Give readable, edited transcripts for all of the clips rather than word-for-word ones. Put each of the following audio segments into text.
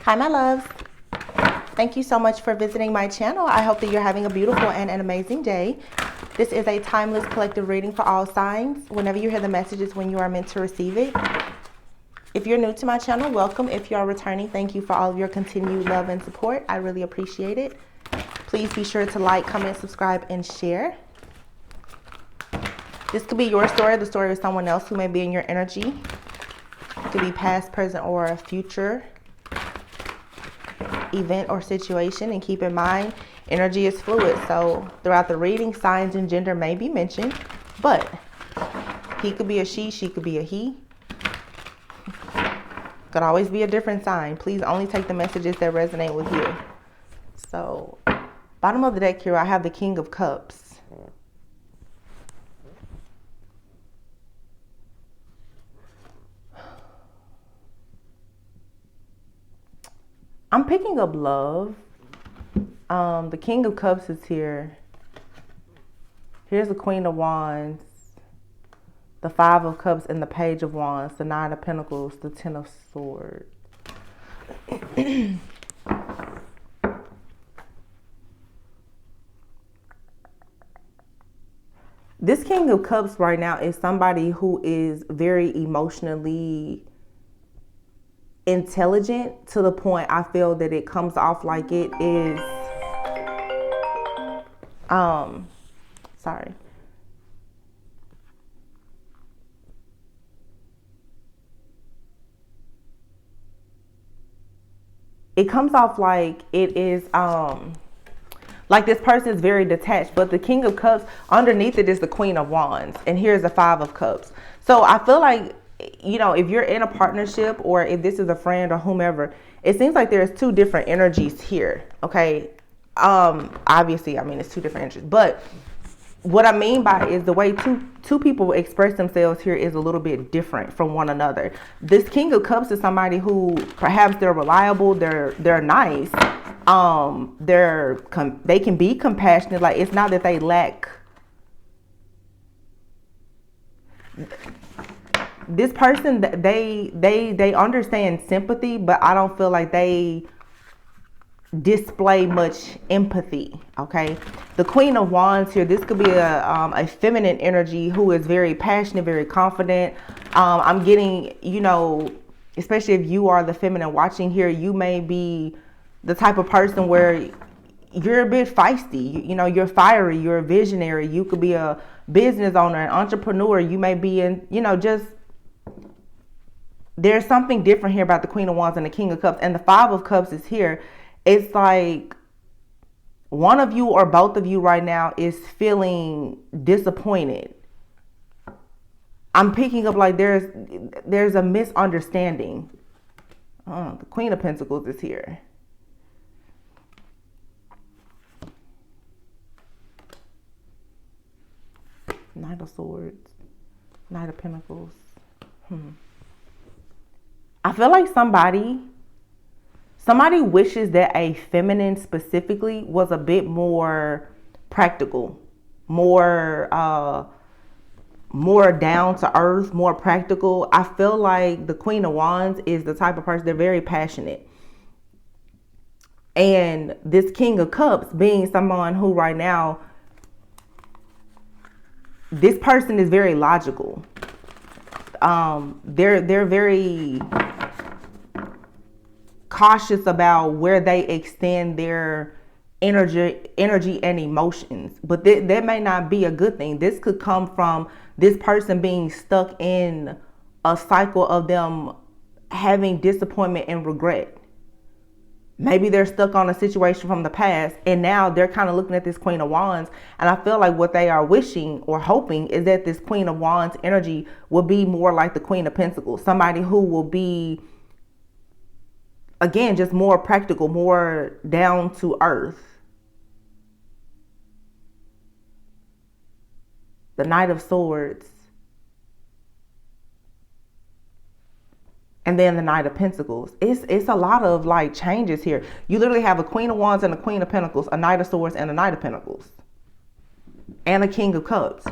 Hi, my loves. Thank you so much for visiting my channel. I hope that you're having a beautiful and an amazing day. This is a timeless collective reading for all signs. Whenever you hear the messages, when you are meant to receive it. If you're new to my channel, welcome. If you are returning, thank you for all of your continued love and support. I really appreciate it. Please be sure to like, comment, subscribe, and share. This could be your story, the story of someone else who may be in your energy. It could be past, present, or a future event or situation. And keep in mind, energy is fluid. So throughout the reading, signs and gender may be mentioned. But he could be a she could be a he. Could always be a different sign. Please only take the messages that resonate with you. So, bottom of the deck here, I have the King of Cups. I'm picking up love. The King of Cups is here. Here's the Queen of Wands, the Five of Cups, and the Page of Wands, the Nine of Pentacles, the Ten of Swords. This King of Cups right now is somebody who is very emotionally intelligent, to the point I feel that it comes off like it is sorry. It comes off like it is like this person is very detached, but the King of Cups, underneath it is the Queen of Wands, and here's the Five of Cups. So I feel like, you know, if you're in a partnership, or if this is a friend or whomever, it seems like there's two different energies here. Okay. Obviously, I mean, it's two different energies, but what I mean by is the way two people express themselves here is a little bit different from one another. This King of Cups is somebody who perhaps they're reliable, they're nice, they can be compassionate. Like, it's not that they lack. This person, they understand sympathy, but I don't feel like they display much empathy. Okay, the Queen of Wands here, this could be a feminine energy who is very passionate, very confident. I'm getting, you know, especially if you are the feminine watching here, you may be the type of person where you're a bit feisty. You know, you're fiery, you're a visionary. You could be a business owner, an entrepreneur. You may be in, you know, just, there's something different here about the Queen of Wands and the King of Cups. And the Five of Cups is here. It's like one of you or both of you right now is feeling disappointed. I'm picking up like there's a misunderstanding. The Queen of Pentacles is here. Knight of Swords, Knight of Pentacles. I feel like somebody wishes that a feminine specifically was a bit more practical, more down to earth, more practical. I feel like the Queen of Wands is the type of person, they're very passionate. And this King of Cups being someone who right now, this person is very logical. They're very cautious about where they extend their energy and emotions, but that may not be a good thing. This could come from this person being stuck in a cycle of them having disappointment and regret. Maybe they're stuck on a situation from the past, and now they're kind of looking at this Queen of Wands, and I feel like what they are wishing or hoping is that this Queen of Wands energy will be more like the Queen of Pentacles, somebody who will be, again, just more practical, more down to earth. The Knight of Swords. And then the Knight of Pentacles. It's a lot of like changes here. You literally have a Queen of Wands and a Queen of Pentacles, a Knight of Swords and a Knight of Pentacles, and a King of Cups.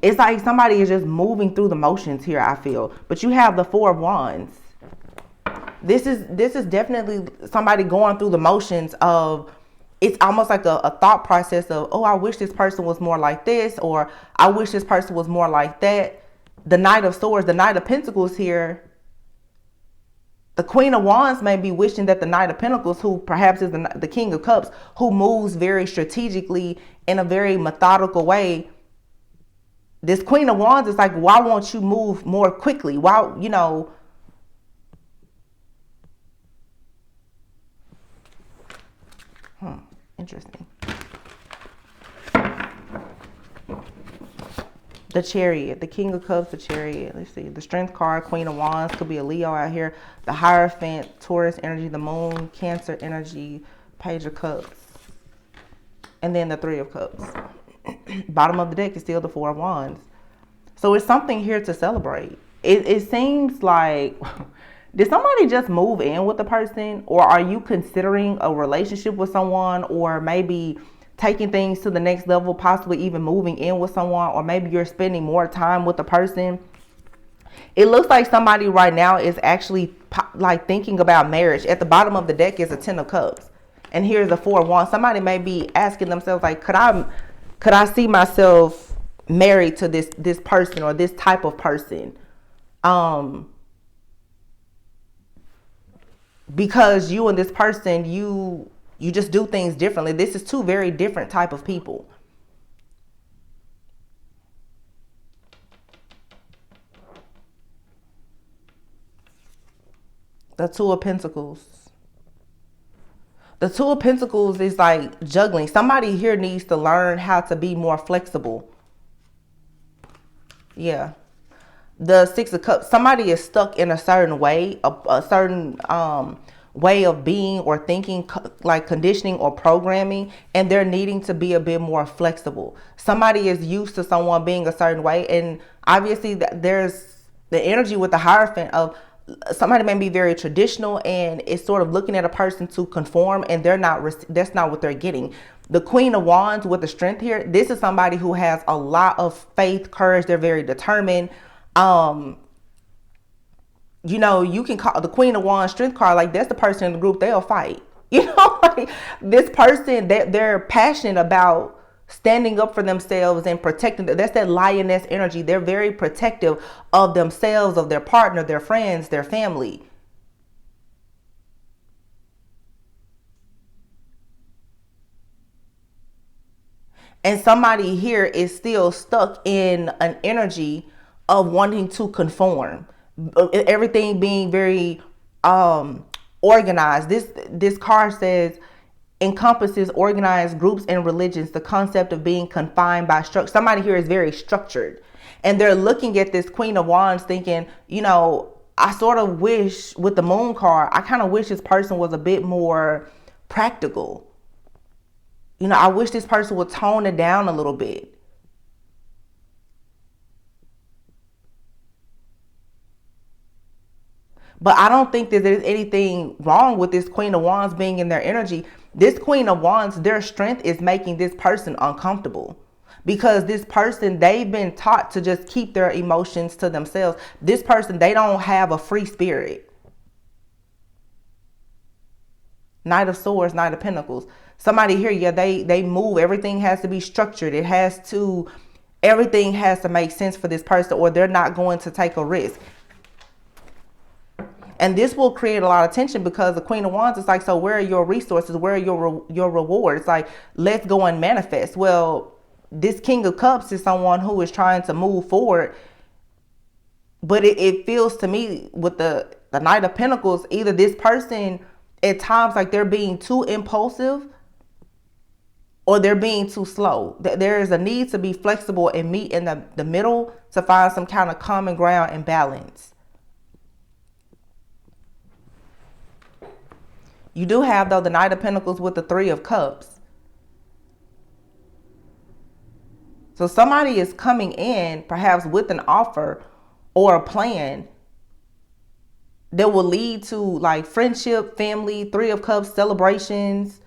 It's like somebody is just moving through the motions here, I feel. But you have the Four of Wands. This is definitely somebody going through the motions of, it's almost like a thought process of, oh, I wish this person was more like this, or I wish this person was more like that. The Knight of Swords, the Knight of Pentacles here, the Queen of Wands may be wishing that the Knight of Pentacles, who perhaps is the King of Cups, who moves very strategically in a very methodical way. This Queen of Wands is like, why won't you move more quickly? Why, interesting. The Chariot, the King of Cups, the Chariot. Let's see. The Strength card, Queen of Wands, could be a Leo out here. The Hierophant, Taurus energy, the Moon, Cancer energy, Page of Cups. And then the Three of Cups. Bottom of the deck is still the Four of Wands. So it's something here to celebrate. It seems like, did somebody just move in with the person? Or are you considering a relationship with someone? Or maybe taking things to the next level, possibly even moving in with someone, or maybe you're spending more time with the person. It looks like somebody right now is actually like thinking about marriage. At the bottom of the deck is a Ten of Cups, and here's the Four of Wands. Somebody may be asking themselves, like, could I see myself married to this person or this type of person? Because you and this person, you just do things differently. This is two very different type of people. The Two of Pentacles. The Two of Pentacles is like juggling. Somebody here needs to learn how to be more flexible. Yeah. The Six of Cups. Somebody is stuck in a certain way, a certain way of being or thinking, like conditioning or programming, and they're needing to be a bit more flexible. Somebody is used to someone being a certain way, and obviously there's the energy with the Hierophant of somebody may be very traditional and is sort of looking at a person to conform, and that's not what they're getting. The Queen of Wands with the Strength here, this is somebody who has a lot of faith, courage. They're very determined. You can call the Queen of Wands Strength card, like that's the person in the group, they'll fight. Like this person that they're passionate about standing up for themselves and protecting. That's that lioness energy. They're very protective of themselves, of their partner, their friends, their family. And somebody here is still stuck in an energy of wanting to conform. Everything being very organized. This card says encompasses organized groups and religions, the concept of being confined by structure. Somebody here is very structured, and they're looking at this Queen of Wands thinking, I sort of wish, with the Moon card, I kind of wish this person was a bit more practical. I wish this person would tone it down a little bit. But I don't think that there's anything wrong with this Queen of Wands being in their energy. This Queen of Wands, their strength is making this person uncomfortable. Because this person, they've been taught to just keep their emotions to themselves. This person, they don't have a free spirit. Knight of Swords, Knight of Pentacles. Somebody here, yeah, they move. Everything has to be structured. Everything has to make sense for this person, or they're not going to take a risk. And this will create a lot of tension, because the Queen of Wands is like, so where are your resources? Where are your rewards? Like, let's go and manifest. Well, this King of Cups is someone who is trying to move forward. But it feels to me with the Knight of Pentacles, either this person at times, like they're being too impulsive or they're being too slow. There is a need to be flexible and meet in the middle to find some kind of common ground and balance. You do have, though, the Knight of Pentacles with the Three of Cups. So somebody is coming in perhaps with an offer or a plan that will lead to like friendship, family, Three of Cups, celebrations.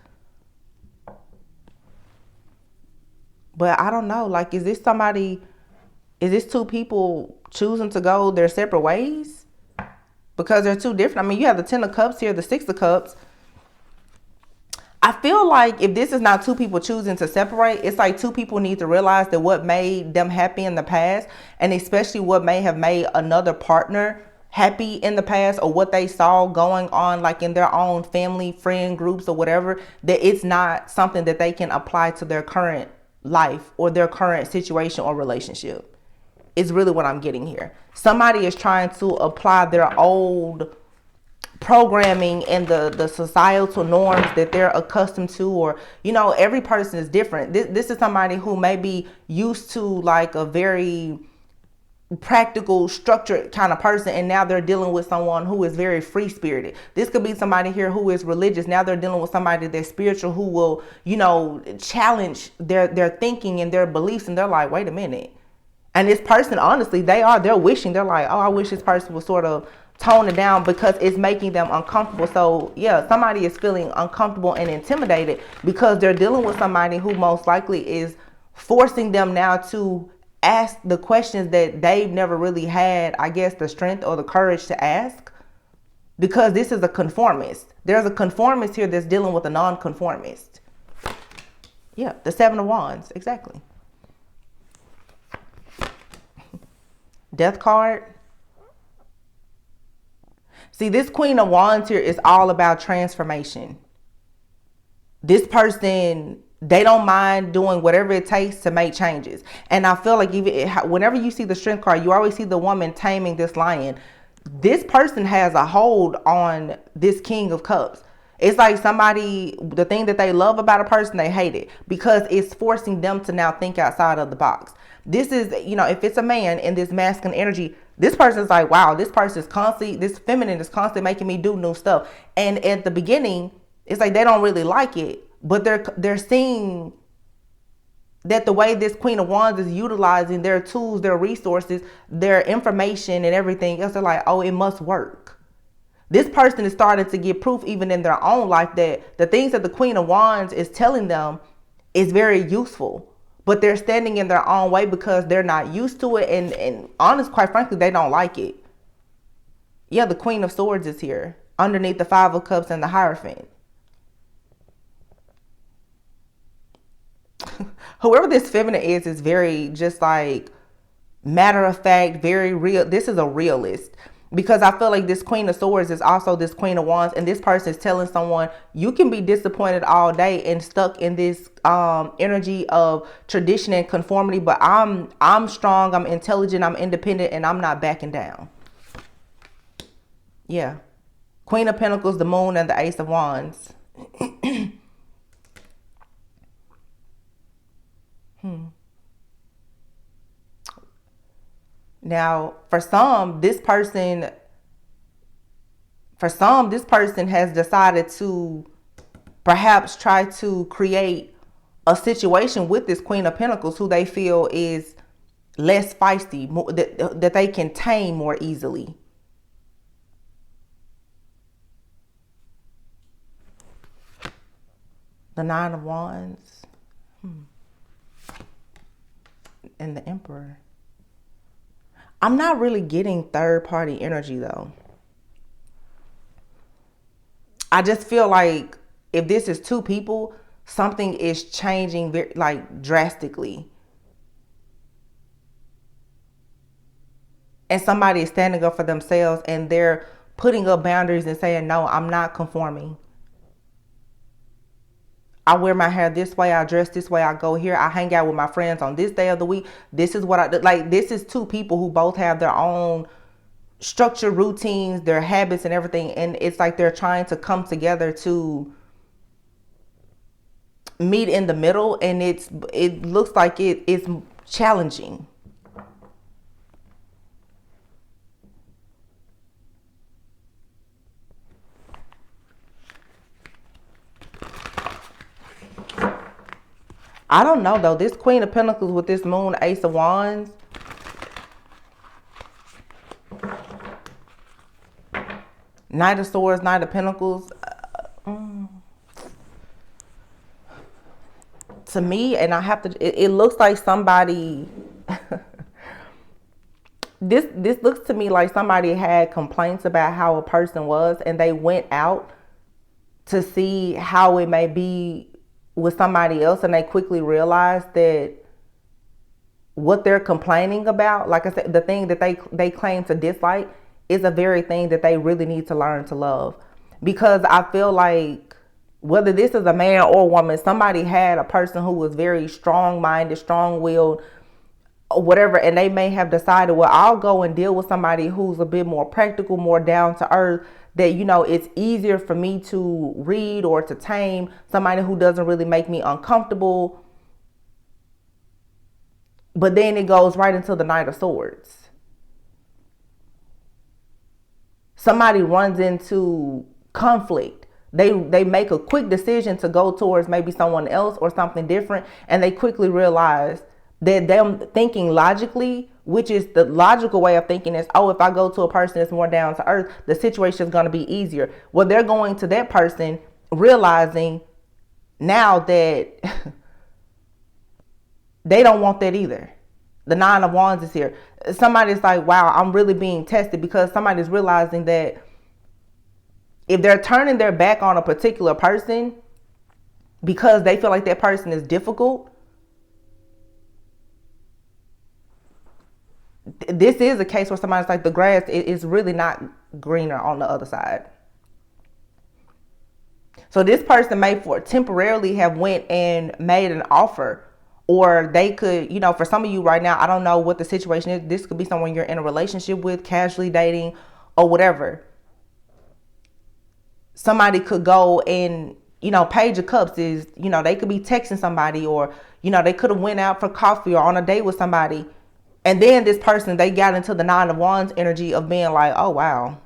But I don't know, like, is this two people choosing to go their separate ways? because they're two different. I mean, you have the Ten of Cups here, the Six of Cups. I feel like if this is not two people choosing to separate, it's like two people need to realize that what made them happy in the past, and especially what may have made another partner happy in the past, or what they saw going on like in their own family, friend groups or whatever, that it's not something that they can apply to their current life or their current situation or relationship. Is really what I'm getting here. Somebody is trying to apply their old programming and the societal norms that they're accustomed to, or every person is different. This is somebody who may be used to like a very practical, structured kind of person, and now they're dealing with someone who is very free spirited. This could be somebody here who is religious. Now they're dealing with somebody that's spiritual, who will challenge their thinking and their beliefs, and they're like, wait a minute. And this person, honestly, they're wishing, they're like, oh, I wish this person would sort of tone it down, because it's making them uncomfortable. So yeah, somebody is feeling uncomfortable and intimidated because they're dealing with somebody who most likely is forcing them now to ask the questions that they've never really had, I guess, the strength or the courage to ask, because this is a conformist. There's a conformist here that's dealing with a non-conformist. Yeah, the Seven of Wands, exactly. Death card. See, this Queen of Wands here is all about transformation. This person, they don't mind doing whatever it takes to make changes. And I feel like whenever you see the Strength card, you always see the woman taming this lion. This person has a hold on this King of Cups. It's like the thing that they love about a person, they hate it, because it's forcing them to now think outside of the box. This is, if it's a man in this masculine energy, this person's like, wow, this feminine is constantly making me do new stuff. And at the beginning, it's like they don't really like it, but they're seeing that the way this Queen of Wands is utilizing their tools, their resources, their information and everything else, they're like, oh, it must work. This person is starting to get proof even in their own life that the things that the Queen of Wands is telling them is very useful. But they're standing in their own way because they're not used to it. And honest, quite frankly, they don't like it. Yeah, the Queen of Swords is here underneath the Five of Cups and the Hierophant. Whoever this feminine is very just like matter of fact, very real. This is a realist. Because I feel like this Queen of Swords is also this Queen of Wands, and this person is telling someone, you can be disappointed all day and stuck in this energy of tradition and conformity, but I'm strong, I'm intelligent, I'm independent, and I'm not backing down. Yeah. Queen of Pentacles, the Moon, and the Ace of Wands. Now, for some, this person has decided to perhaps try to create a situation with this Queen of Pentacles who they feel is less feisty, that they can tame more easily. The Nine of Wands. And the Emperor. I'm not really getting third party energy though. I just feel like if this is two people, something is changing drastically. And somebody is standing up for themselves and they're putting up boundaries and saying, no, I'm not conforming. I wear my hair this way, I dress this way, I go here, I hang out with my friends on this day of the week. This is what I do. Like, this is two people who both have their own structure, routines, their habits and everything. And it's like they're trying to come together to meet in the middle. And it looks like it's challenging. I don't know though. This Queen of Pentacles with this Moon, Ace of Wands. Knight of Swords, Knight of Pentacles. To me, and I have to, it looks like somebody, This looks to me like somebody had complaints about how a person was, and they went out to see how it may be with somebody else, and they quickly realized that what they're complaining about, like I said, the thing that they claim to dislike, is a very thing that they really need to learn to love. Because I feel like whether this is a man or a woman, somebody had a person who was very strong-minded, strong-willed, whatever, and they may have decided, well, I'll go and deal with somebody who's a bit more practical, more down to earth, that, you know, it's easier for me to read or to tame, somebody who doesn't really make me uncomfortable. But then it goes right into the Knight of Swords. Somebody runs into conflict. They make a quick decision to go towards maybe someone else or something different, and they quickly realize that them thinking logically, which is the logical way of thinking, is, oh, if I go to a person that's more down to earth, the situation is going to be easier. Well, they're going to that person realizing now that they don't want that either. The Nine of Wands is here. Somebody's like, wow, I'm really being tested, because somebody's realizing that if they're turning their back on a particular person because they feel like that person is difficult, this is a case where somebody's like, the grass is really not greener on the other side. So this person may temporarily have went and made an offer, or they could, you know, for some of you right now, I don't know what the situation is. This could be someone you're in a relationship with, casually dating, or whatever. Somebody could go and, you know, Page of Cups is, you know, they could be texting somebody, or, you know, they could have went out for coffee or on a date with somebody. And then this person, they got into the Nine of Wands energy of being like, oh, wow.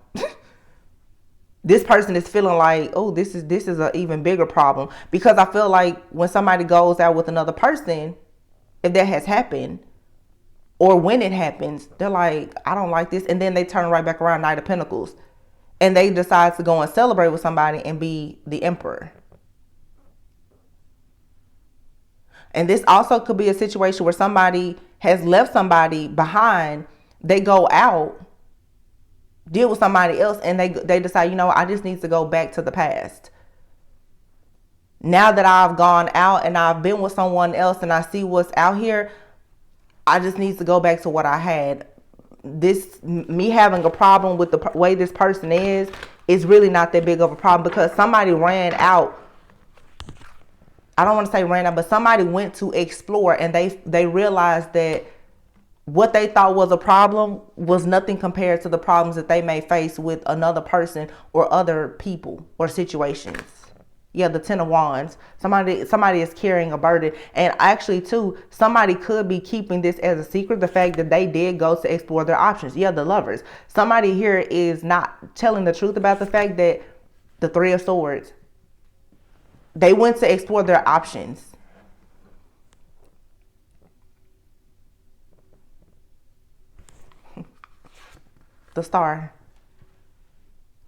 This person is feeling like, oh, this is an even bigger problem. Because I feel like when somebody goes out with another person, if that has happened, or when it happens, they're like, I don't like this. And then they turn right back around, Knight of Pentacles. And they decide to go and celebrate with somebody and be the Emperor. And this also could be a situation where somebody has left somebody behind. They go out, deal with somebody else, and they decide, you know, I just need to go back to the past. Now that I've gone out and I've been with someone else and I see what's out here, I just need to go back to what I had. Me having a problem with the way this person is really not that big of a problem, because somebody ran out. I don't want to say ran out, but somebody went to explore, and they realized that what they thought was a problem was nothing compared to the problems that they may face with another person or other people or situations. Yeah, the Ten of Wands. Somebody is carrying a burden. And actually, too, somebody could be keeping this as a secret, the fact that they did go to explore their options. Yeah, the Lovers. Somebody here is not telling the truth about the fact that the Three of Swords, they went to explore their options. The Star.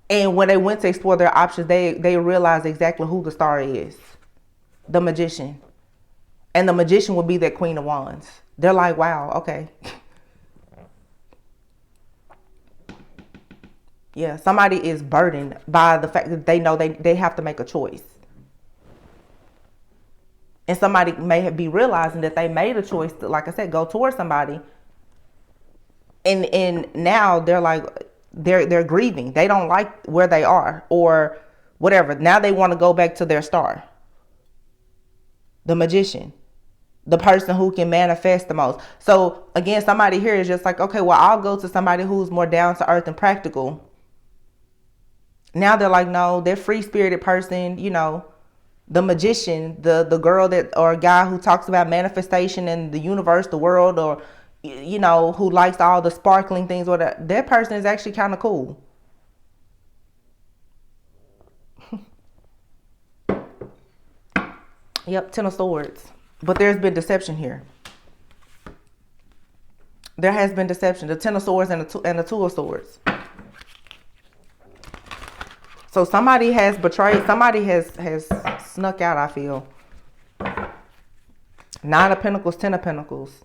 And when they went to explore their options, they realized exactly who the Star is. The Magician. And the Magician would be that Queen of Wands. They're like, wow, okay. Yeah, somebody is burdened by the fact that they know they have to make a choice. And somebody may be realizing that they made a choice to, like I said, go towards somebody. And now they're like, they're grieving. They don't like where they are or whatever. Now they want to go back to their star. The Magician. The person who can manifest the most. So again, somebody here is just like, okay, well, I'll go to somebody who's more down to earth and practical. Now they're like, no, they're free-spirited person, you know, the Magician, the girl that, or guy who talks about manifestation and the universe, the world, or, you know, who likes all the sparkling things, or that person is actually kind of cool. Yep, Ten of Swords. But there's been deception here. There has been deception. The Ten of Swords and the Two of Swords. So somebody has betrayed. Somebody has snuck out, I feel. Nine of Pentacles, Ten of Pentacles.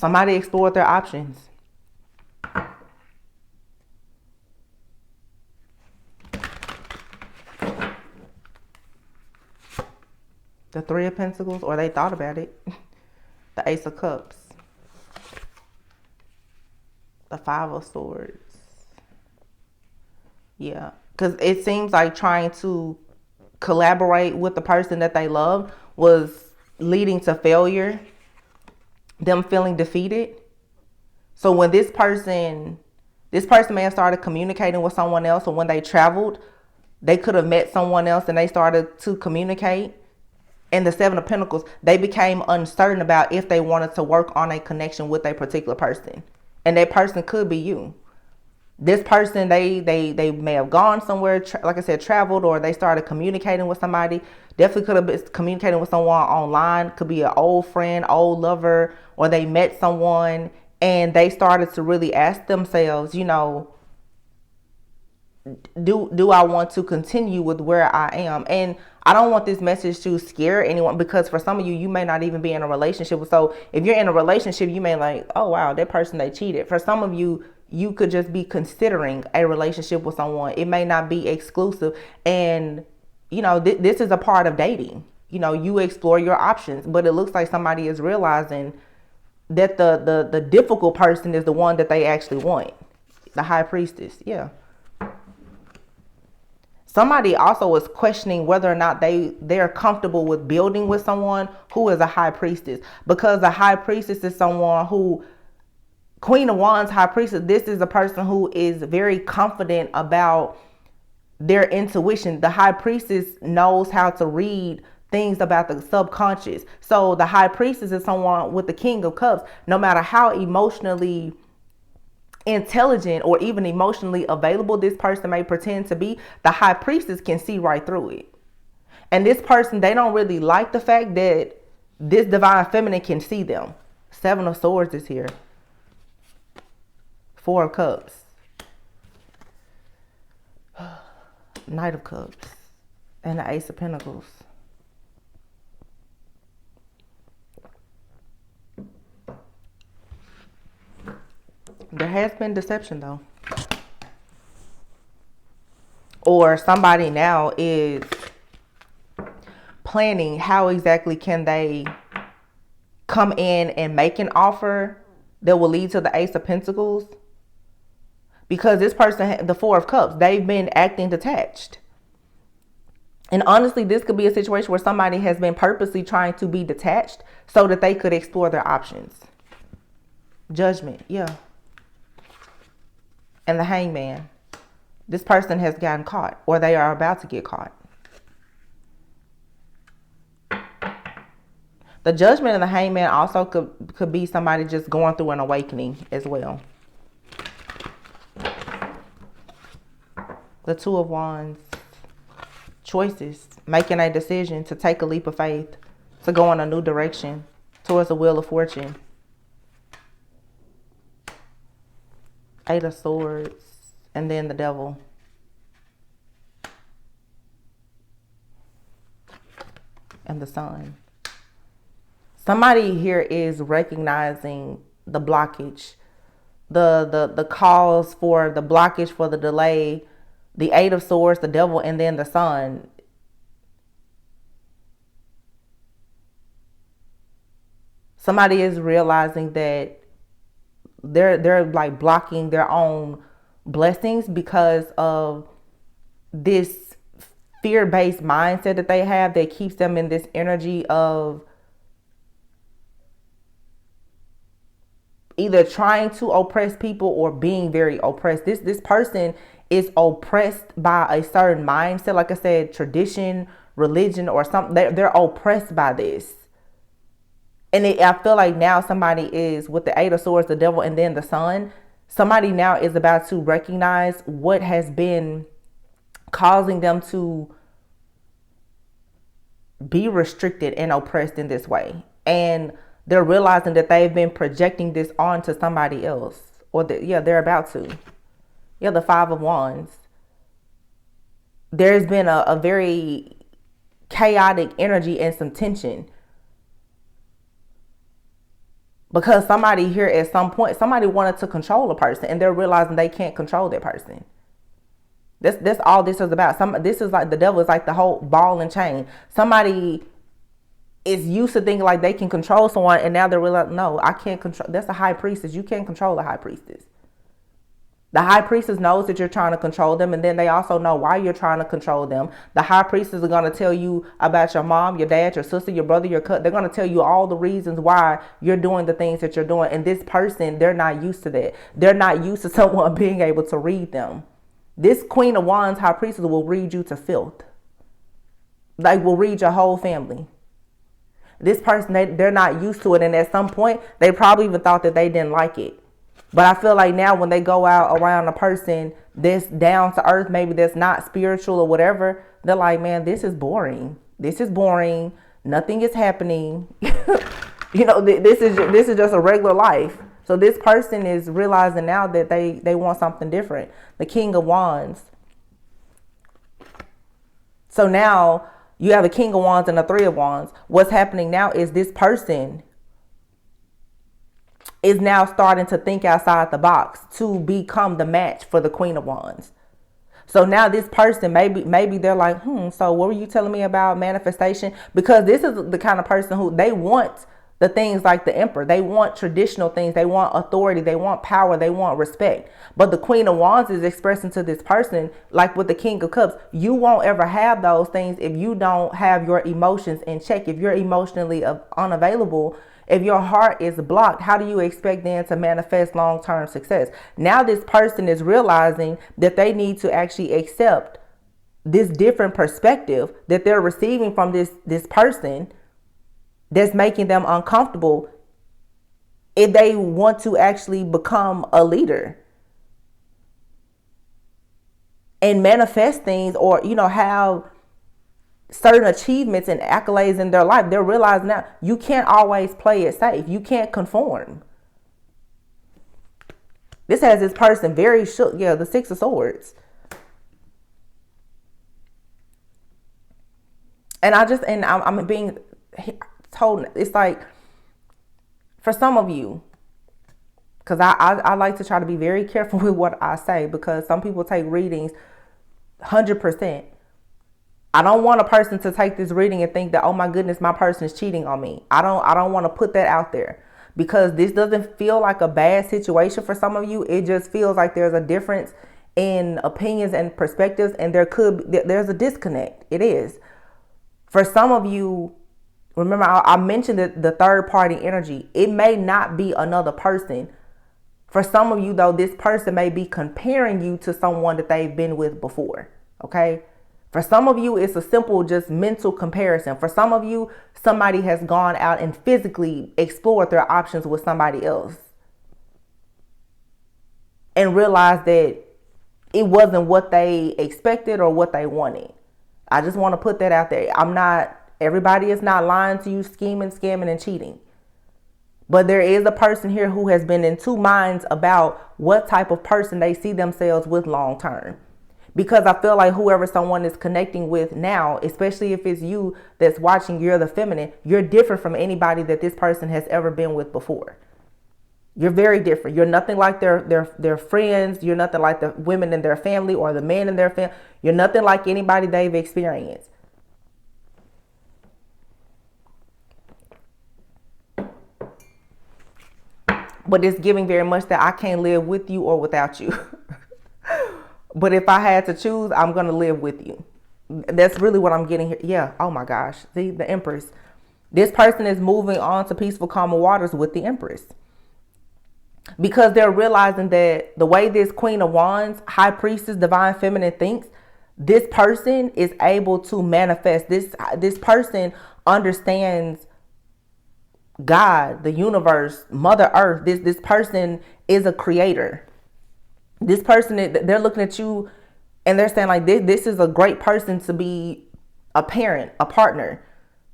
Somebody explored their options. The Three of Pentacles, or they thought about it. The Ace of Cups. The Five of Swords. Yeah, because it seems like trying to collaborate with the person that they love was leading to failure. Them feeling defeated. So when this person may have started communicating with someone else, or when they traveled, they could have met someone else and they started to communicate. And the Seven of Pentacles, they became uncertain about if they wanted to work on a connection with a particular person. And that person could be you. This person, they may have gone somewhere, like I said, traveled, or they started communicating with somebody. Definitely could have been communicating with someone online. Could be an old friend, old lover, or they met someone and they started to really ask themselves, you know, do I want to continue with where I am? And I don't want this message to scare anyone, because for some of you, you may not even be in a relationship. So if you're in a relationship, you may like, oh wow, that person, they cheated. For some of you, you could just be considering a relationship with someone. It may not be exclusive. And you know, this is a part of dating. You know, you explore your options, but it looks like somebody is realizing that the difficult person is the one that they actually want. The High Priestess. Yeah. Somebody also is questioning whether or not they're comfortable with building with someone who is a High Priestess, because the High Priestess is someone who, Queen of Wands, High Priestess, this is a person who is very confident about their intuition. The High Priestess knows how to read things about the subconscious. So the High Priestess is someone with the King of Cups. No matter how emotionally intelligent or even emotionally available this person may pretend to be, the High Priestess can see right through it. And this person, they don't really like the fact that this Divine Feminine can see them. Seven of Swords is here. Four of Cups. Knight of Cups. And the Ace of Pentacles. There has been deception though. Or somebody now is planning how exactly can they come in and make an offer that will lead to the Ace of Pentacles. Because this person, the Four of Cups, they've been acting detached. And honestly, this could be a situation where somebody has been purposely trying to be detached so that they could explore their options. Judgment, yeah. And the Hangman. This person has gotten caught, or they are about to get caught. The Judgment and the Hangman also could be somebody just going through an awakening as well. The Two of Wands. Choices. Making a decision to take a leap of faith, to go in a new direction towards the Wheel of Fortune. Eight of Swords. And then the Devil. And the Sun. Somebody here is recognizing the blockage. The cause for the blockage, for the delay. The Eight of Swords, the Devil, and then the Sun. Somebody is realizing that they're like blocking their own blessings because of this fear-based mindset that they have that keeps them in this energy of either trying to oppress people or being very oppressed. This person is oppressed by a certain mindset, like I said, tradition, religion, or something. They're oppressed by this. And I feel like now somebody is, with the Eight of Swords, the Devil, and then the Sun, somebody now is about to recognize what has been causing them to be restricted and oppressed in this way. And they're realizing that they've been projecting this onto somebody else. Or they're about to. Yeah, the Five of Wands. There's been a very chaotic energy and some tension. Because somebody here at some point, somebody wanted to control a person and they're realizing they can't control that person. That's all this is about. This is like the devil is like the whole ball and chain. Somebody is used to thinking like they can control someone, and now they're realizing, no, I can't control. That's a high priestess. You can't control the high priestess. The high priestess knows that you're trying to control them, and then they also know why you're trying to control them. The high priestess are going to tell you about your mom, your dad, your sister, your brother, your cousin. They're going to tell you all the reasons why you're doing the things that you're doing. And this person, they're not used to that. They're not used to someone being able to read them. This Queen of Wands, high priestess, will read you to filth. Like, will read your whole family. This person, they're not used to it. And at some point, they probably even thought that they didn't like it. But I feel like now when they go out around a person that's down to earth, maybe that's not spiritual or whatever, they're like, man, this is boring. This is boring. Nothing is happening. This is just a regular life. So this person is realizing now that they want something different. The King of Wands. So now you have a King of Wands and a Three of Wands. What's happening now is this person is now starting to think outside the box to become the match for the Queen of Wands. So now this person, maybe they're like, so what were you telling me about manifestation? Because this is the kind of person who they want the things like the Emperor. They want traditional things. They want authority. They want power. They want respect. But the Queen of Wands is expressing to this person, like with the King of Cups, you won't ever have those things if you don't have your emotions in check. If you're emotionally unavailable, if your heart is blocked, how do you expect then to manifest long-term success? Now this person is realizing that they need to actually accept this different perspective that they're receiving from this person that's making them uncomfortable if they want to actually become a leader and manifest things, or, have certain achievements and accolades in their life. They're realizing now you can't always play it safe. You can't conform. This has this person very shook. Yeah, the Six of Swords. And I'm being told, it's like, for some of you, because I like to try to be very careful with what I say, because some people take readings 100%. I don't want a person to take this reading and think that, oh my goodness, my person is cheating on me. I don't want to put that out there, because this doesn't feel like a bad situation for some of you. It just feels like there's a difference in opinions and perspectives, and there's a disconnect. It is. For some of you, remember I mentioned the third party energy. It may not be another person. For some of you though, this person may be comparing you to someone that they've been with before. Okay. For some of you, it's a simple, just mental comparison. For some of you, somebody has gone out and physically explored their options with somebody else and realized that it wasn't what they expected or what they wanted. I just want to put that out there. Everybody is not lying to you, scheming, scamming, and cheating. But there is a person here who has been in two minds about what type of person they see themselves with long term. Because I feel like whoever someone is connecting with now, especially if it's you that's watching, you're the feminine, you're different from anybody that this person has ever been with before. You're very different. You're nothing like their friends. You're nothing like the women in their family or the men in their family. You're nothing like anybody they've experienced. But it's giving very much that I can't live with you or without you. But if I had to choose, I'm going to live with you. That's really what I'm getting here. Yeah. Oh my gosh. See, the Empress. This person is moving on to peaceful, calmer waters with the Empress. Because they're realizing that the way this Queen of Wands, High Priestess, Divine Feminine thinks, this person is able to manifest. This person understands God, the universe, Mother Earth. This person is a creator. This person, they're looking at you and they're saying like, this is a great person to be a parent, a partner.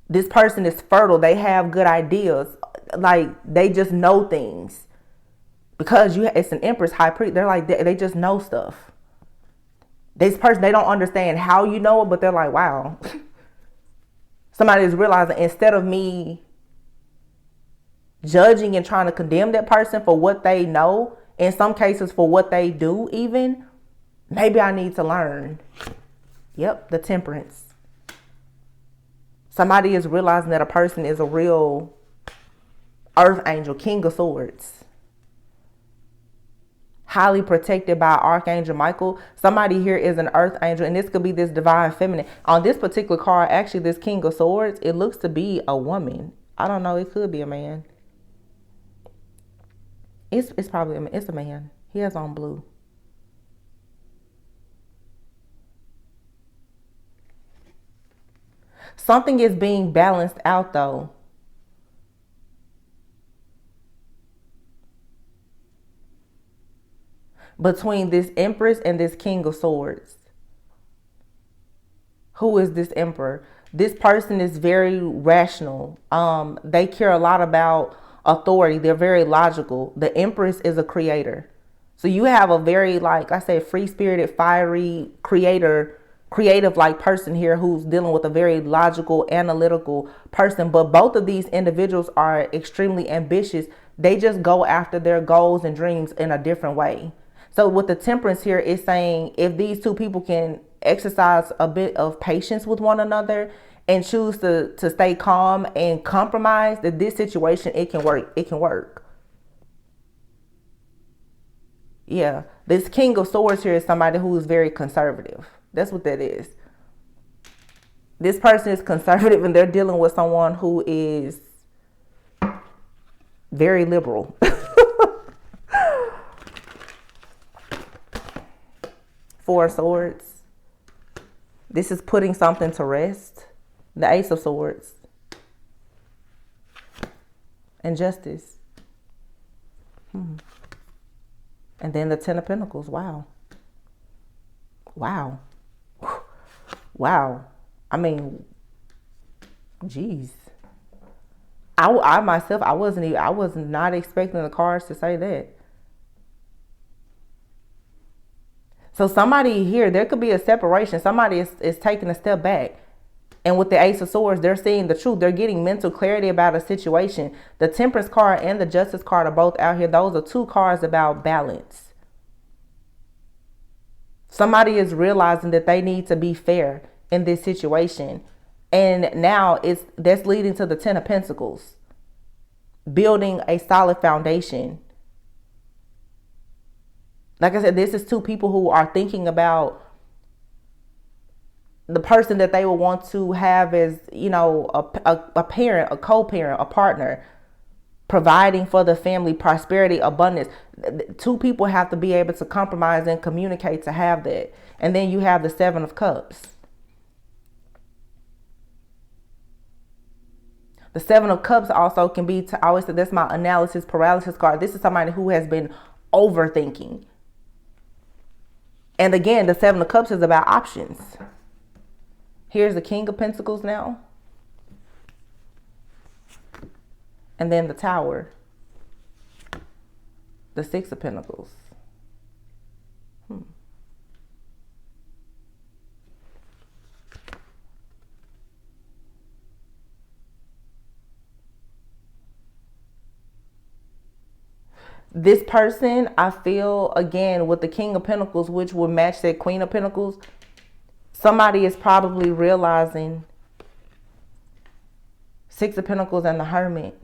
This person is fertile. They have good ideas. Like, they just know things. Because it's an Empress, High Priest. They're like, they just know stuff. This person, they don't understand how you know it, but they're like, wow. Somebody is realizing, instead of me judging and trying to condemn that person for what they know, in some cases for what they do even, maybe I need to learn. Yep, the temperance. Somebody is realizing that a person is a real earth angel, king of swords, highly protected by Archangel Michael. Somebody here is an earth angel, and this could be this divine feminine. On this particular card, actually, this king of swords, it looks to be a woman. I don't know, it could be a man. It's probably it's a man. He has on blue. Something is being balanced out though. Between this Empress and this King of Swords. Who is this Emperor? This person is very rational. They care a lot about authority. They're very logical. The Empress is a creator. So you have a very, like I said, free-spirited, fiery creative like person here who's dealing with a very logical, analytical person. But both of these individuals are extremely ambitious. They just go after their goals and dreams in a different way. So with the temperance here, it's saying if these two people can exercise a bit of patience with one another and choose to stay calm and compromise, that this situation, it can work. It can work. Yeah. This King of Swords here is somebody who is very conservative. That's what that is. This person is conservative and they're dealing with someone who is very liberal. Four of Swords. This is putting something to rest. The Ace of Swords. And Justice. And then the Ten of Pentacles. Wow. Wow. Wow. I mean, geez. I myself, I was not expecting the cards to say that. So somebody here, there could be a separation. Somebody is taking a step back. And with the Ace of Swords, they're seeing the truth. They're getting mental clarity about a situation. The Temperance card and the Justice card are both out here. Those are two cards about balance. Somebody is realizing that they need to be fair in this situation. And now that's leading to the Ten of Pentacles. Building a solid foundation. Like I said, this is two people who are thinking about the person that they will want to have as, you know, a parent, a co-parent, a partner, providing for the family, prosperity, abundance. Two people have to be able to compromise and communicate to have that. And then you have the Seven of Cups. The Seven of Cups also can be, I always say, that's my analysis paralysis card. This is somebody who has been overthinking. And again, the Seven of Cups is about options. Here's the King of Pentacles now. And then the Tower. The Six of Pentacles. This person, I feel, again, with the King of Pentacles, which would match that Queen of Pentacles, somebody is probably realizing Six of Pentacles and the Hermit,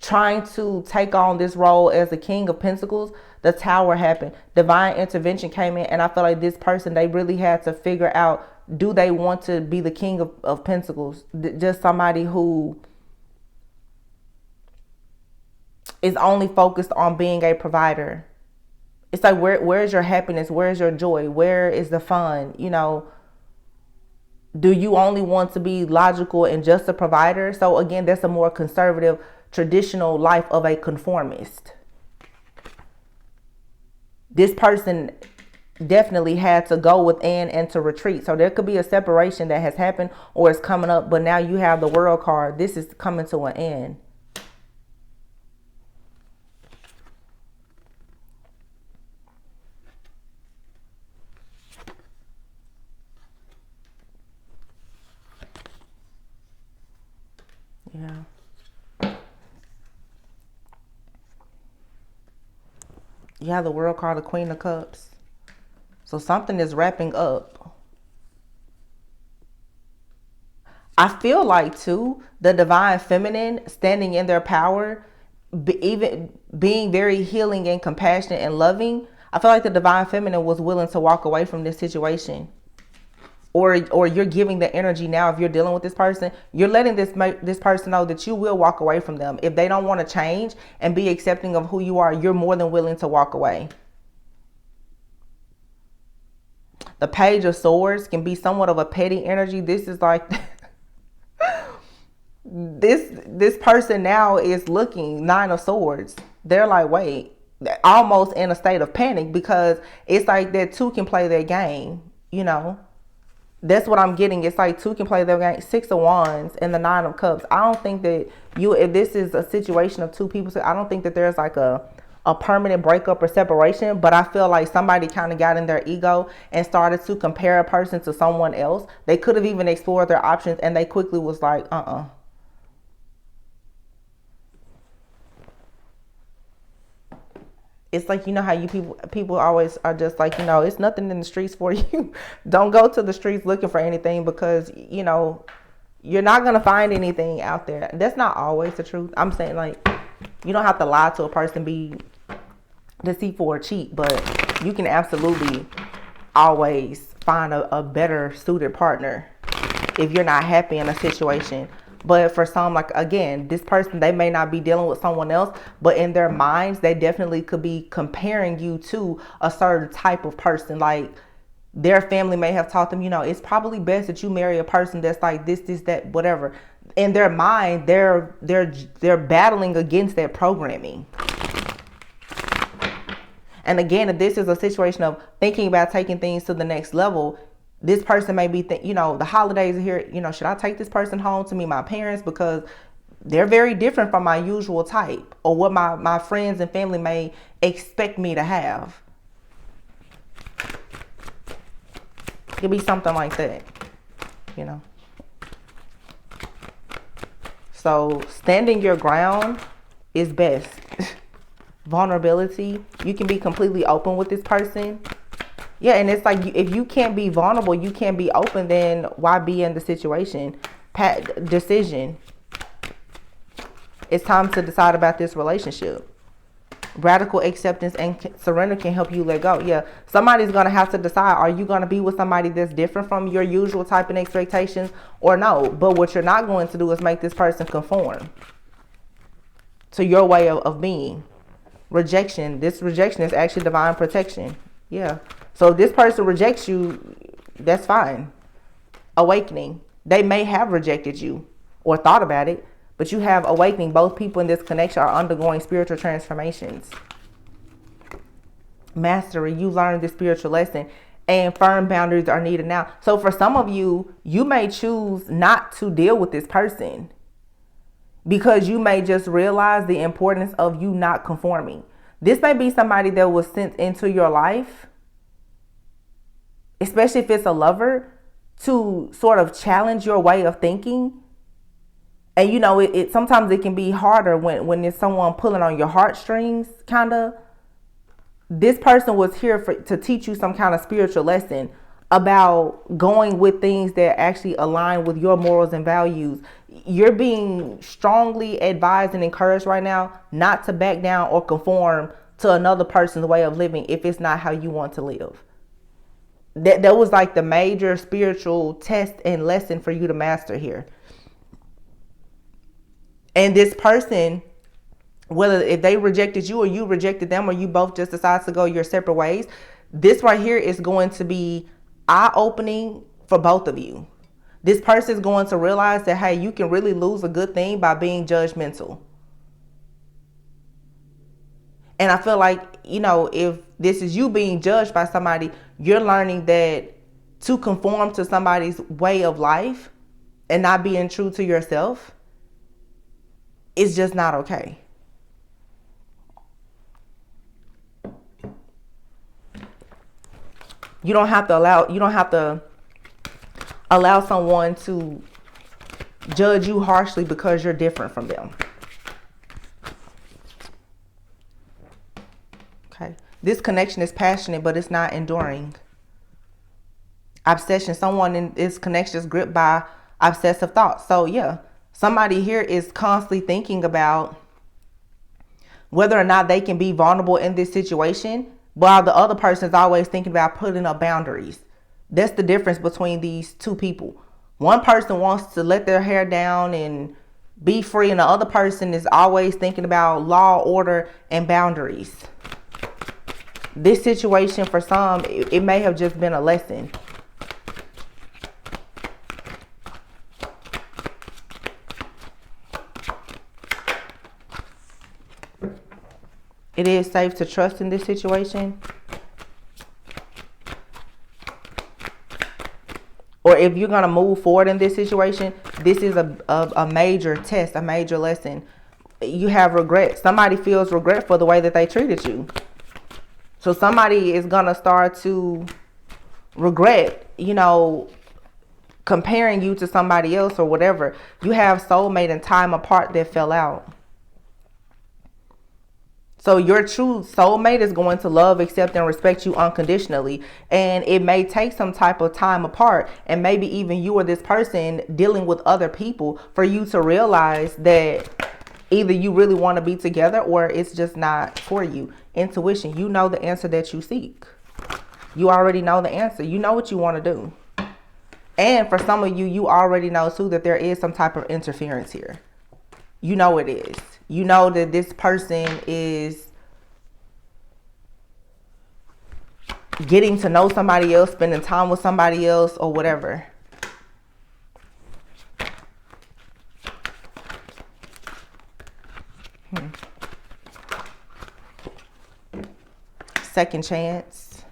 trying to take on this role as the King of Pentacles. The Tower happened. Divine intervention came in, and I feel like this person, they really had to figure out, do they want to be the King of Pentacles? Just somebody who is only focused on being a provider. It's like, where's your happiness? Where's your joy? Where is the fun? You know, do you only want to be logical and just a provider? So again, that's a more conservative, traditional life of a conformist. This person definitely had to go within and to retreat. So there could be a separation that has happened or is coming up, but now you have the World card. This is coming to an end. Yeah. You have the World card, the Queen of Cups. So something is wrapping up. I feel like, too, the divine feminine standing in their power, even being very healing and compassionate and loving. I feel like the divine feminine was willing to walk away from this situation. Or you're giving the energy now. If you're dealing with this person, you're letting this person know that you will walk away from them. If they don't want to change and be accepting of who you are, you're more than willing to walk away. The Page of Swords can be somewhat of a petty energy. This is like this person now is looking, Nine of Swords. They're like, wait, almost in a state of panic, because it's like that two can play their game, you know. That's what I'm getting. It's like two can play their game. Six of Wands and the Nine of Cups. I don't think that if this is a situation of two people, I don't think that there's like a permanent breakup or separation. But I feel like somebody kind of got in their ego and started to compare a person to someone else. They could have even explored their options, and they quickly was like, It's like, you know how you people always are just like, you know, it's nothing in the streets for you. Don't go to the streets looking for anything, because, you know, you're not going to find anything out there. That's not always the truth. I'm saying, like, you don't have to lie to a person, be deceitful or cheat, but you can absolutely always find a better suited partner if you're not happy in a situation. But for some, like, again, this person, they may not be dealing with someone else, but in their minds, they definitely could be comparing you to a certain type of person. Like, their family may have taught them, you know, it's probably best that you marry a person that's like this, that, whatever. In their mind, they're battling against that programming. And again, if this is a situation of thinking about taking things to the next level, this person may be, you know, the holidays are here. You know, should I take this person home to meet my parents? Because they're very different from my usual type, or what my friends and family may expect me to have. It could be something like that, you know. So standing your ground is best. Vulnerability. You can be completely open with this person. Yeah, and it's like, if you can't be vulnerable, you can't be open, then why be in the situation? Decision. It's time to decide about this relationship. Radical acceptance and surrender can help you let go. Yeah, somebody's going to have to decide, are you going to be with somebody that's different from your usual type and expectations, or no? But what you're not going to do is make this person conform to your way of being. Rejection. This rejection is actually divine protection. Yeah. So if this person rejects you, that's fine. Awakening. They may have rejected you or thought about it, but you have awakening. Both people in this connection are undergoing spiritual transformations. Mastery. You learned this spiritual lesson, and firm boundaries are needed now. So for some of you, you may choose not to deal with this person, because you may just realize the importance of you not conforming. This may be somebody that was sent into your life, especially if it's a lover, to sort of challenge your way of thinking. And you know, it sometimes it can be harder when there's someone pulling on your heartstrings, kind of. This person was here to teach you some kind of spiritual lesson about going with things that actually align with your morals and values. You're being strongly advised and encouraged right now not to back down or conform to another person's way of living if it's not how you want to live. That was like the major spiritual test and lesson for you to master here. And this person, whether if they rejected you or you rejected them, or you both just decide to go your separate ways, this right here is going to be eye-opening for both of you. This person is going to realize that, hey, you can really lose a good thing by being judgmental. And I feel like, you know, if this is you being judged by somebody, you're learning that to conform to somebody's way of life and not being true to yourself is just not okay. You don't have to allow someone to judge you harshly because you're different from them. Okay. This connection is passionate, but it's not enduring. Obsession. Someone in this connection is gripped by obsessive thoughts. So yeah, somebody here is constantly thinking about whether or not they can be vulnerable in this situation, while the other person is always thinking about putting up boundaries. That's the difference between these two people. One person wants to let their hair down and be free, and the other person is always thinking about law, order, and boundaries. This situation, for some, it may have just been a lesson. It is safe to trust in this situation. Or if you're going to move forward in this situation, this is a major test, a major lesson. You have regret. Somebody feels regret for the way that they treated you. So somebody is going to start to regret, comparing you to somebody else or whatever. You have soulmate and time apart that fell out. So your true soulmate is going to love, accept, and respect you unconditionally. And it may take some type of time apart, and maybe even you or this person dealing with other people, for you to realize that either you really want to be together or it's just not for you. Intuition. You know the answer that you seek. You already know the answer. You know what you want to do. And for some of you, you already know too that there is some type of interference here. You know it is. You know that this person is getting to know somebody else, spending time with somebody else, or whatever. Second chance.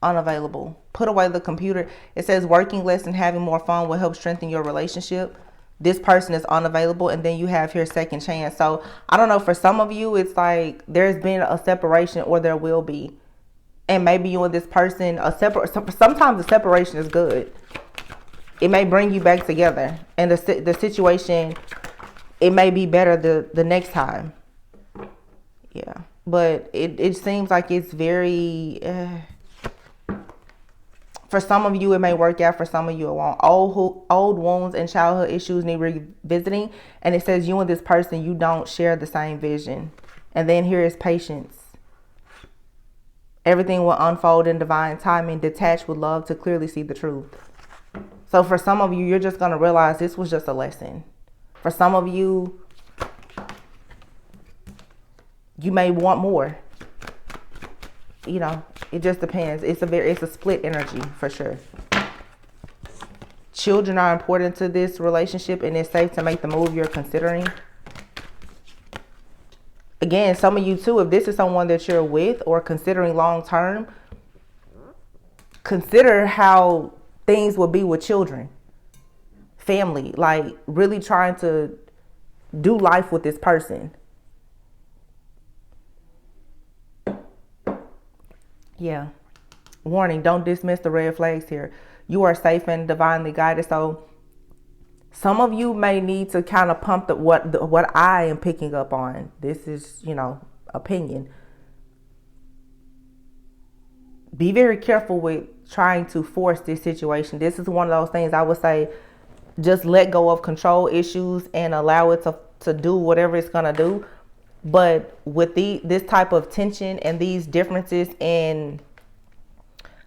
Unavailable. Put away the computer. It says working less and having more fun will help strengthen your relationship. This person is unavailable, and then you have here second chance. So I don't know, for some of you, it's like there's been a separation, or there will be. And maybe you and this person, sometimes the separation is good. It may bring you back together, and the situation, it may be better the next time. Yeah, but it seems like it's very... For some of you, it may work out. For some of you, it won't. Old wounds and childhood issues need revisiting. And it says you and this person, you don't share the same vision. And then here is patience. Everything will unfold in divine timing. Detached with love to clearly see the truth. So for some of you, you're just going to realize this was just a lesson. For some of you, you may want more. It just depends. It's a split energy for sure. Children are important to this relationship, and it's safe to make the move you're considering. Again, some of you too, if this is someone that you're with or considering long term, consider how things will be with children, family, like really trying to do life with this person. Yeah. Warning, don't dismiss the red flags here. You are safe and divinely guided. So some of you may need to kind of pump what I am picking up on. This is, opinion. Be very careful with trying to force this situation. This is one of those things I would say, just let go of control issues and allow it to do whatever it's going to do. But with this type of tension and these differences in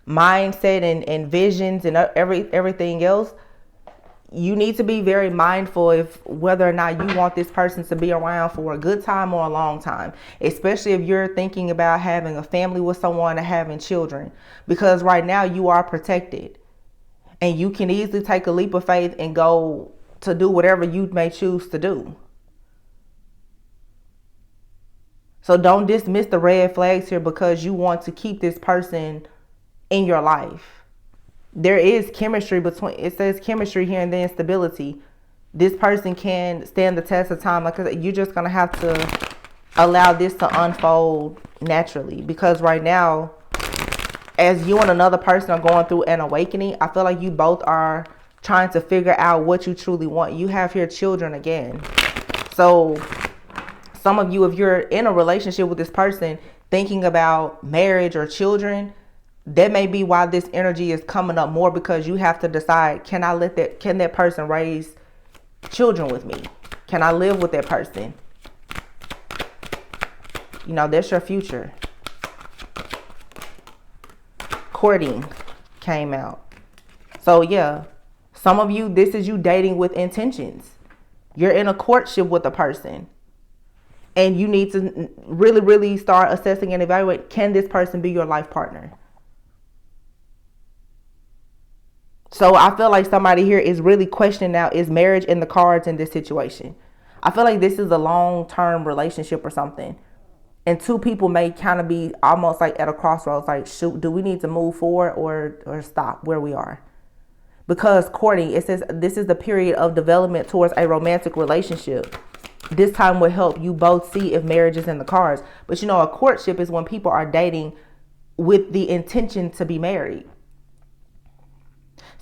mindset and visions and everything else, you need to be very mindful of whether or not you want this person to be around for a good time or a long time, especially if you're thinking about having a family with someone and having children, because right now you are protected and you can easily take a leap of faith and go to do whatever you may choose to do. So don't dismiss the red flags here because you want to keep this person in your life. There is chemistry it says chemistry here, and then stability. This person can stand the test of time. Like I said, you're just going to have to allow this to unfold naturally, because right now, as you and another person are going through an awakening, I feel like you both are trying to figure out what you truly want. You have here children again. So Some of you, if you're in a relationship with this person thinking about marriage or children, that may be why this energy is coming up more, because you have to decide, can that person raise children with me? Can I live with that person? You know, that's your future. Courting came out. So yeah, some of you, this is you dating with intentions. You're in a courtship with a person. And you need to really, really start assessing and evaluate, can this person be your life partner? So I feel like somebody here is really questioning now, is marriage in the cards in this situation? I feel like this is a long-term relationship or something. And two people may kind of be almost like at a crossroads, like, shoot, do we need to move forward or stop where we are? Because courting, it says this is the period of development towards a romantic relationship. This time will help you both see if marriage is in the cards. But you know, a courtship is when people are dating with the intention to be married.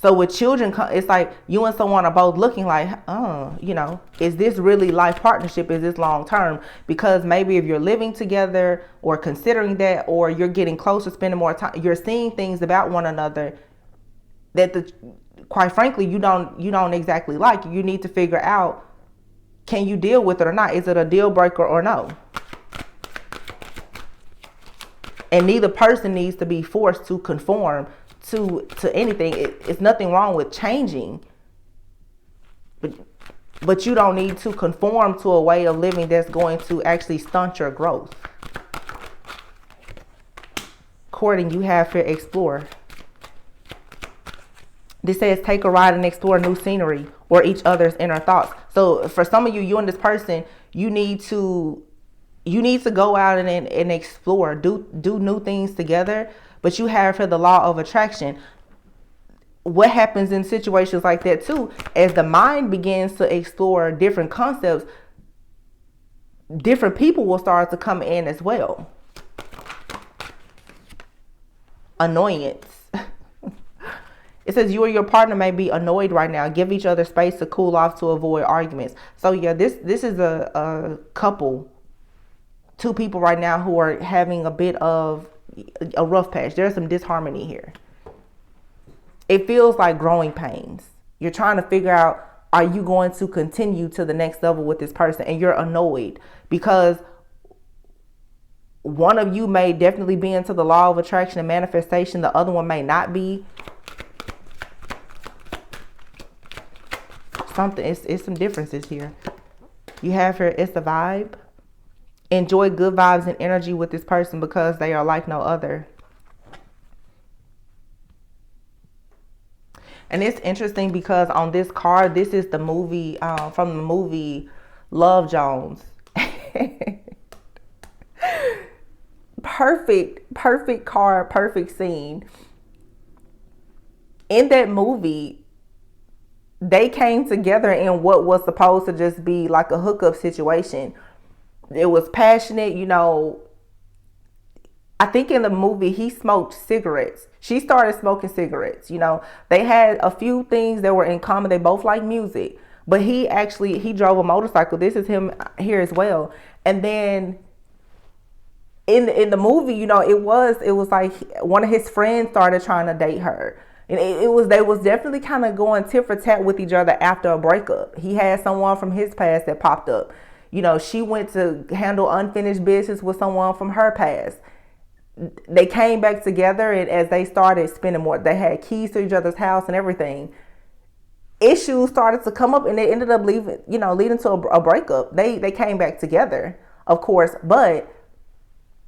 So with children, it's like you and someone are both looking like, oh, you know, is this really life partnership? Is this long term? Because maybe if you're living together or considering that, or you're getting closer, spending more time, you're seeing things about one another that quite frankly, you don't exactly like. You need to figure out, can you deal with it or not? Is it a deal breaker or no? And neither person needs to be forced to conform to anything. It's nothing wrong with changing, but you don't need to conform to a way of living that's going to actually stunt your growth. Courting, you have to explore. This says take a ride and explore new scenery or each other's inner thoughts. So for some of you, you and this person, you need to go out and explore, do new things together. But you have for the law of attraction. What happens in situations like that too, as the mind begins to explore different concepts, different people will start to come in as well. Annoyance. It says you or your partner may be annoyed right now. Give each other space to cool off to avoid arguments. So yeah, this is a couple, two people right now who are having a bit of a rough patch. There's some disharmony here. It feels like growing pains. You're trying to figure out, are you going to continue to the next level with this person? And you're annoyed because one of you may definitely be into the law of attraction and manifestation. The other one may not be. It's some differences here. You have here, it's the vibe. Enjoy good vibes and energy with this person because they are like no other. And it's interesting because on this card, this is the movie, from the movie Love Jones. Perfect card, perfect scene. In that movie, they came together in what was supposed to just be like a hookup situation. It was passionate, you know. I think in the movie he smoked cigarettes. She started smoking cigarettes, you know. They had a few things that were in common. They both like music. But he drove a motorcycle. This is him here as well. And then in the movie, you know, it was like one of his friends started trying to date her. And they was definitely kind of going tit for tat with each other after a breakup. He had someone from his past that popped up. You know, she went to handle unfinished business with someone from her past. They came back together, and as they started spending more, they had keys to each other's house and everything. Issues started to come up, and they ended up leading to a breakup. They came back together, of course, but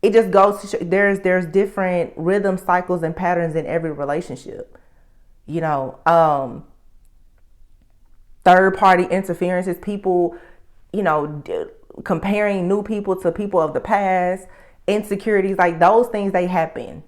it just goes to show there's different rhythm cycles and patterns in every relationship. You know, third party interferences, people, you know, comparing new people to people of the past, insecurities, like those things, they happen.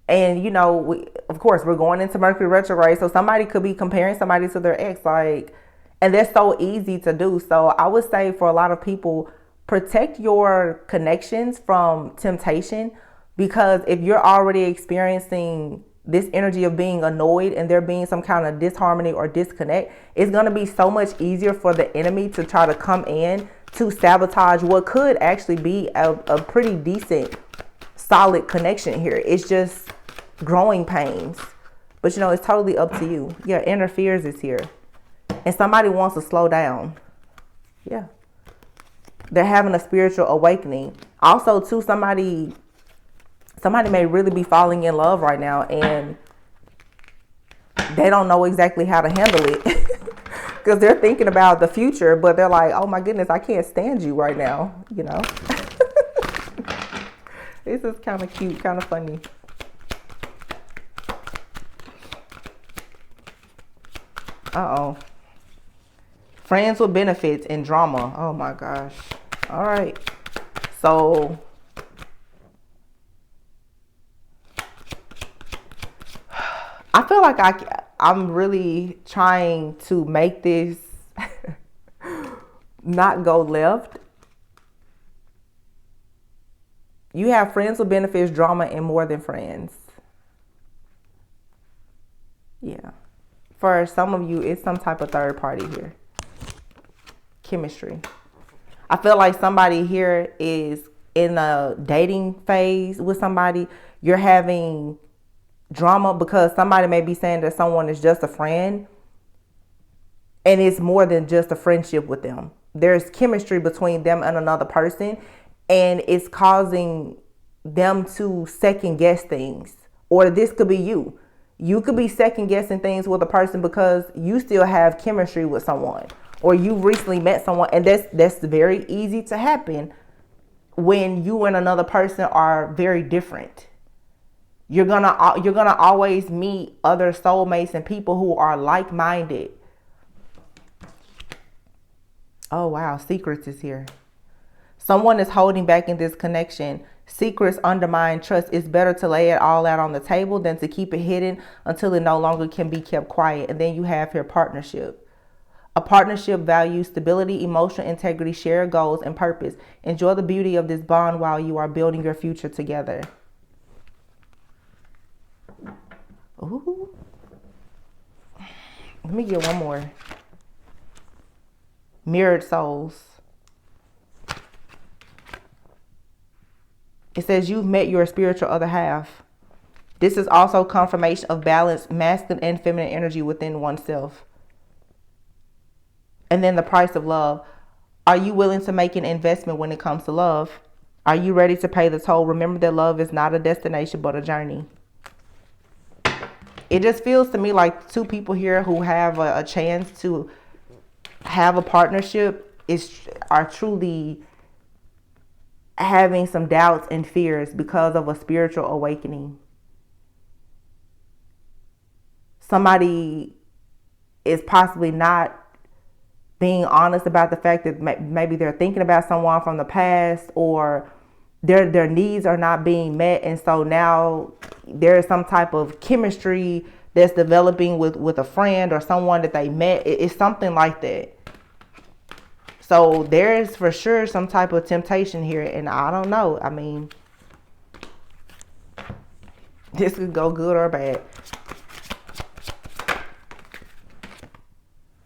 And, you know, of course, we're going into Mercury retrograde. So somebody could be comparing somebody to their ex, like, and that's so easy to do. So I would say for a lot of people, protect your connections from temptation, because if you're already experiencing this energy of being annoyed and there being some kind of disharmony or disconnect, it's going to be so much easier for the enemy to try to come in to sabotage what could actually be a pretty decent, solid connection here. It's just growing pains. But, it's totally up to you. Yeah, inner fears is here. And somebody wants to slow down. Yeah. They're having a spiritual awakening. Also, too, somebody may really be falling in love right now, and they don't know exactly how to handle it. Because they're thinking about the future, but they're like, oh my goodness, I can't stand you right now, This is kind of cute, kind of funny. Uh-oh. Friends with benefits and drama. Oh my gosh. All right. So I feel like I'm really trying to make this not go left. You have friends with benefits, drama, and more than friends. Yeah. For some of you, it's some type of third party here. Chemistry. I feel like somebody here is in a dating phase with somebody. You're having drama because somebody may be saying that someone is just a friend, and it's more than just a friendship with them. There's chemistry between them and another person, and it's causing them to second guess things. Or this could be you. You could be second guessing things with a person because you still have chemistry with someone, or you recently met someone, and that's very easy to happen when you and another person are very different. You're gonna always meet other soulmates and people who are like-minded. Oh wow, secrets is here. Someone is holding back in this connection. Secrets undermine trust. It's better to lay it all out on the table than to keep it hidden until it no longer can be kept quiet. And then you have here partnership. A partnership values stability, emotional integrity, shared goals, and purpose. Enjoy the beauty of this bond while you are building your future together. Ooh. Let me get one more. Mirrored souls. It says you've met your spiritual other half. This is also confirmation of balanced masculine and feminine energy within oneself. And then the price of love. Are you willing to make an investment when it comes to love? Are you ready to pay the toll? Remember that love is not a destination, but a journey. It just feels to me like two people here who have a chance to have a partnership are truly having some doubts and fears because of a spiritual awakening. Somebody is possibly not being honest about the fact that maybe they're thinking about someone from the past, or their needs are not being met, and so now there is some type of chemistry that's developing with a friend or someone that they met. It's something like that. So there's for sure some type of temptation here, and I don't know. I mean, this could go good or bad.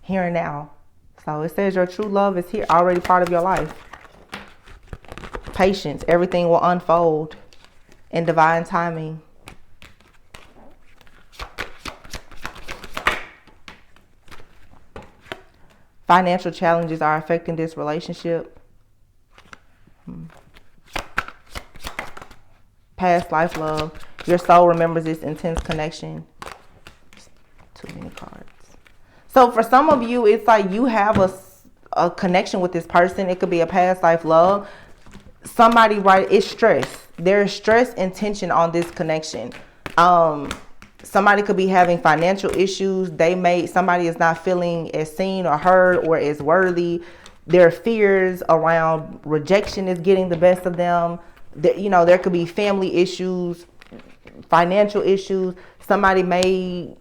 Here and now. So it says your true love is here, already part of your life. Patience, everything will unfold in divine timing. Financial challenges are affecting this relationship. Past life love. Your soul remembers this intense connection. Too many cards. So for some of you, it's like you have a connection with this person. It could be a past life love. Somebody, right? It's stress. There's stress and tension on this connection. Somebody could be having financial issues. Somebody is not feeling as seen or heard or as worthy. Their fears around rejection is getting the best of them. There could be family issues, financial issues. Somebody may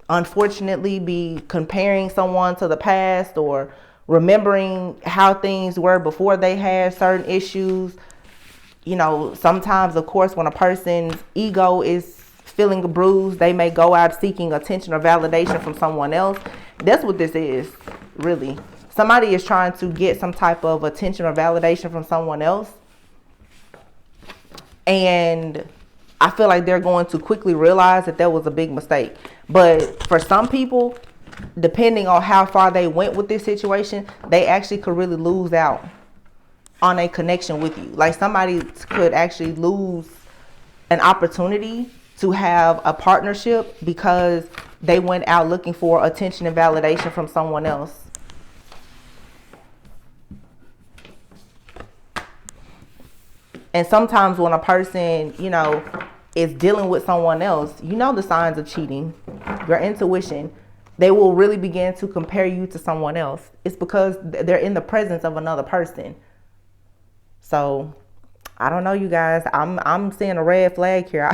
unfortunately be comparing someone to the past or remembering how things were before they had certain issues. Sometimes, of course, when a person's ego is feeling bruised, they may go out seeking attention or validation from someone else. That's what this is, really. somebody is trying to get some type of attention or validation from someone else. And I feel like they're going to quickly realize that was a big mistake. But for some people, depending on how far they went with this situation, they actually could really lose out on a connection with you. Like somebody could actually lose an opportunity to have a partnership because they went out looking for attention and validation from someone else. And sometimes when a person, you know, is dealing with someone else, you know the signs of cheating, your intuition, they will really begin to compare you to someone else. It's because they're in the presence of another person. So I don't know, you guys. I'm seeing a red flag here.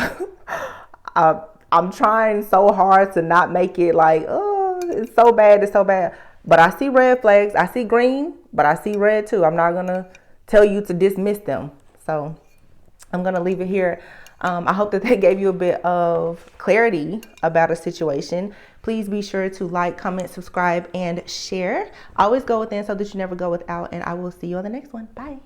I'm trying so hard to not make it like, oh, it's so bad, it's so bad. But I see red flags. I see green, but I see red too. I'm not gonna tell you to dismiss them. So I'm gonna leave it here. I hope that they gave you a bit of clarity about a situation. Please be sure to like, comment, subscribe, and share. Always go within so that you never go without. And I will see you on the next one. Bye.